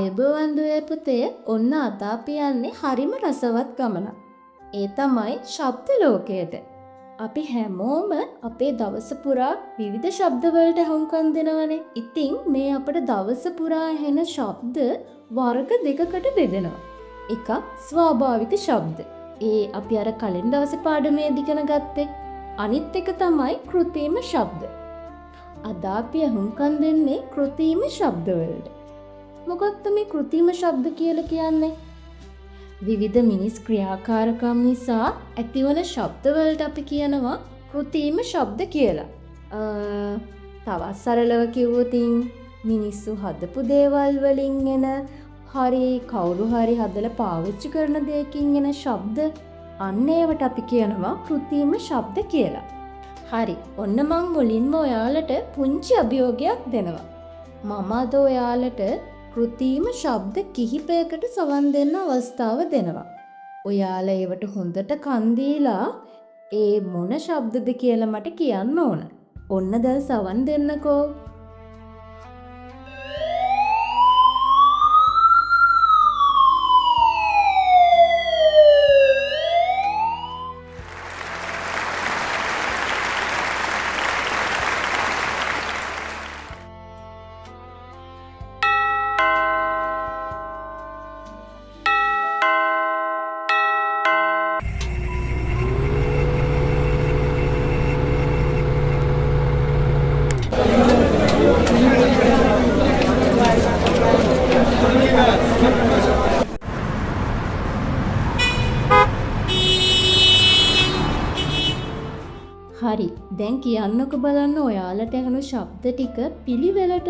අයබෝවන් දුවේ පුතේ, ඔන්න අද අපි යන්නේ හරිම රසවත් ගමනක්. ඒ තමයි ශබ්ද ලෝකයට. අපි හැමෝම අපේ දවස පුරා විවිධ ශබ්ද වලට හුම්කම් දෙනවනේ. ඉතින් මේ අපේ දවස පුරා ඇහෙන ශබ්ද වර්ග දෙකකට බෙදෙනවා. එකක් ස්වාභාවික ශබ්ද. ඒ අපි අර කලින් දවසේ පාඩමේදී ඉගෙන ගත්තේ. අනිත් එක තමයි කෘත්‍රිම ශබ්ද. අද අපි හුම්කම් දෙන්නේ කෘත්‍රිම ශබ්ද වලට. මොකක්ද මේ කෘත්‍රිම ශබ්ද කියලා කියන්නේ? විවිධ මිනිස් ක්‍රියාකාරකම් නිසා ඇතිවන ශබ්ද වලට අපි කියනවා කෘත්‍රිම ශබ්ද කියලා. තවත් සරලව කිව්වොත් මිනිස්සු හදපු දේවල් වලින් එන හරි කවුරු හරි හදලා පාවිච්චි කරන දෙයකින් එන ශබ්ද අන්න ඒවට අපි කියනවා කෘත්‍රිම ශබ්ද කියලා. හරි. ඔන්න මං මුලින්ම ඔයාලට පුංචි අභියෝගයක් දෙනවා. මම අද ඔයාලට කෘත්‍රිම ශබ්ද කිහිපයකට සවන් දෙන්න අවස්ථාව දෙනවා. ඔයාලා ඒවට හොඳට කන් දීලා ඒ මොන ශබ්දද කියලා මට කියන්න ඕන. ඔන්න දැන් සවන් දෙන්නකෝ. හරි. දැන් කියන්නකො බලන්න ඔයාලට ඇහෙන ශබ්ද ටික පිළිවෙලට.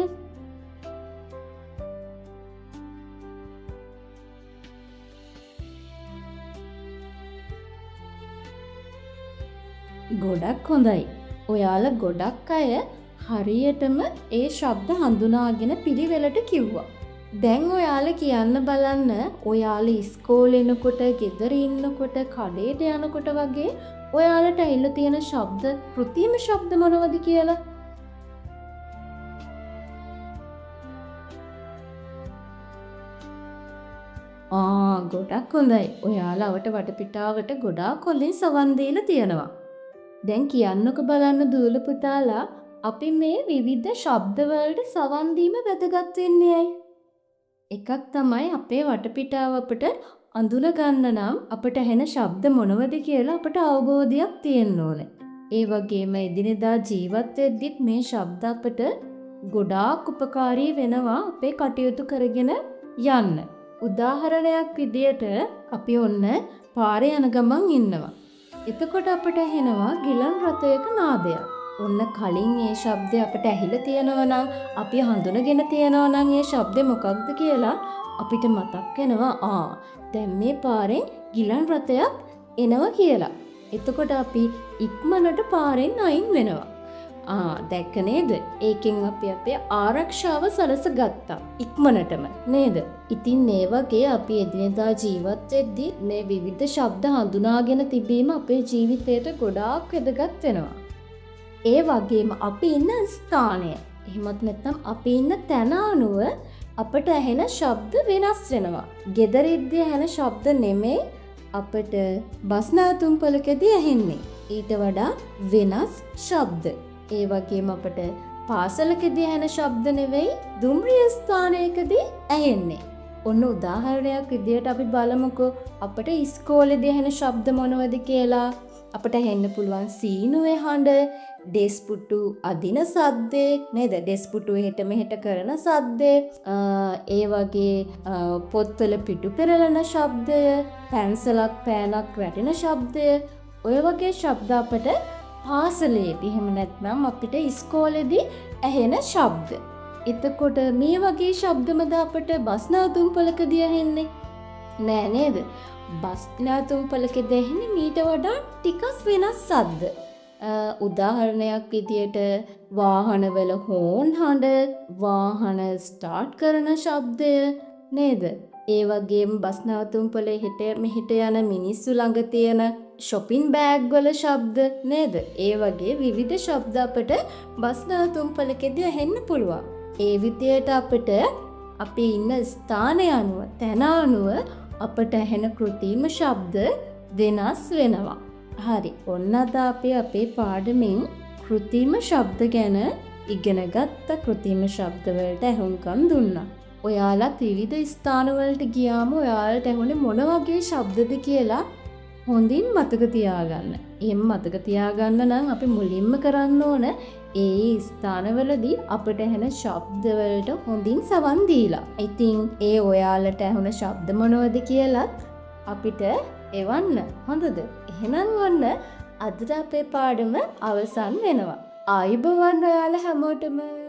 ගොඩක් හොඳයි. ඔයාලා ගොඩක් අය හරියටම ඒ ශබ්ද හඳුනාගෙන පිළිවෙලට කිව්වා. දැන් ඔයාලා කියන්න බලන්න ඔයාලා ඉස්කෝලේ යනකොට, ගෙදර ඉන්නකොට, කඩේට යනකොට වගේ ඔයාලට ඇහිලා තියෙන ශබ්ද කෘත්‍රිම ශබ්ද මොනවද කියලා? ගොඩක් හොඳයි. ඔයාලා අවට වටපිටාවට ගොඩාක් හොඳින් සවන් දීලා තියෙනවා. දැන් කියන්නකො බලන්න දූල පුතාලා අපි මේ විවිධ ශබ්ද වලට සවන් දීම වැදගත් වෙන්නේ ඇයි? එකක් තමයි අපේ වටපිටාව අපට අඳුන ගන්න නම් අපට ඇහෙන ශබ්ද මොනවද කියලා අපට අවබෝධයක් තියෙන්න ඕනේ. ඒ වගේම එදිනෙදා ජීවත් වෙද්දිත් මේ ශබ්ද අපට ගොඩාක් උපකාරී වෙනවා අපේ කටයුතු කරගෙන යන්න. උදාහරණයක් විදියට අපි ඔන්න පාරේ යන ගමන් ඉන්නවා. එතකොට අපට ඇහෙනවා ගිලන් රථයක නාදයක්. ඔන්න කලින් ඒ ශබ්දය අපට ඇහිලා තියෙනවා නම් අපි හඳුනගෙන තියෙනවා නම් ඒ ශබ්දේ මොකක්ද කියලා අපිට මතක් වෙනවා. දැන් මේ පාරෙන් ගිලන් රථයක් එනවා කියලා. එතකොට අපි ඉක්මනට පාරෙන් අයින් වෙනවා. දැක්ක නේද? ඒකෙන් අපි අපේ ආරක්ෂාව සලසගත්තා. ඉක්මනටම නේද? ඉතින් මේ වගේ අපි එදිනෙදා ජීවත් වෙද්දී මේ විවිධ ශබ්ද හඳුනාගෙන තිබීම අපේ ජීවිතයට ගොඩාක් වැදගත් වෙනවා. ඒ වගේම අපි ඉන්න ස්ථානය, එහෙමත් නැත්නම් අපි ඉන්න තැන අනුව අපට ඇහෙන ශබ්ද වෙනස් වෙනවා. ගෙදරින්දී ඇහෙන ශබ්ද නෙමෙයි අපට බස් නැවතුම්පලකදී ඇහෙන්නේ. ඊට වඩා වෙනස් ශබ්ද. ඒ වගේම අපට පාසලකදී ඇහෙන ශබ්ද නෙවෙයි දුම්රිය ස්ථානයකදී ඇහෙන්නේ. ඔන්න උදාහරණයක් විදියට අපි බලමුකෝ අපට ඉස්කෝලේදී ඇහෙන ශබ්ද මොනවද කියලා. අපට ඇහෙන්න පුළුවන් සීනුවේ හඬ, ඩෙස්පුටු අදින සද්දේ නේද? ඩෙස්පුටු එහෙට මෙහෙට කරන සද්දේ, ඒ වගේ පොත්වල පිටු පෙරලන ශබ්දය, පැන්සලක් පෑනක් වැටෙන ශබ්දය, ඔය වගේ ශබ්ද අපට පාසලේදී එහෙම නැත්නම් අපිට ඉස්කෝලේදී ඇහෙන ශබ්ද. එතකොට මේ වගේ ශබ්දමද අපට බස් නැවතුම්පලකදී ඇහෙන්නේ? නෑ නේද? බස් නැවතුම්පලකදී ඇහෙන්නේ මීට වඩා ටිකක් වෙනස් සද්ද. උදාහරණයක් විදියට වාහනවල හෝන් හඬ, වාහන ස්ටාර්ට් කරන ශබ්දය නේද? ඒ වගේම බස් නැවතුම්පලේ හෙට මෙහෙට යන මිනිස්සු ළඟ තියෙන shopping bag වල ශබ්ද නේද? ඒ වගේ විවිධ ශබ්ද අපට බස් නැවතුම්පලකදී ඇහෙන්න පුළුවන්. ඒ විදියට අපිට අපි ඉන්න ස්ථානය අනුව තැන අනුව අපට ඇහෙන කෘතිම ශබ්ද වෙනස් වෙනවා. හරි. ඔන්න අද අපි අපේ පාඩමින් කෘතිම ශබ්ද ගැන ඉගෙනගත්ත කෘතිම ශබ්ද වලට ඇහුම්කන් දුන්නා. ඔයාලත් විවිධ ස්ථානවලට ගියාම ඔයාලට ඇහුනේ මොන වගේ ශබ්දද කියලා හොඳින් මතක තියාගන්න. එහෙම මතක තියාගන්න නම් අපි මුලින්ම කරන්න ඕන ඒ ස්ථානවලදී අපට ඇහෙන ශබ්ද වලට හොඳින් සවන් දීලා. ඉතින් ඒ ඔයාලට ඇහුන ශබ්ද මොනවද කියලාත් අපිට එවන්න. හොඳද? එහෙනම් ඔන්න අදට අපේ පාඩම අවසන් වෙනවා. ආයුබෝවන් ඔයාලා හැමෝටම.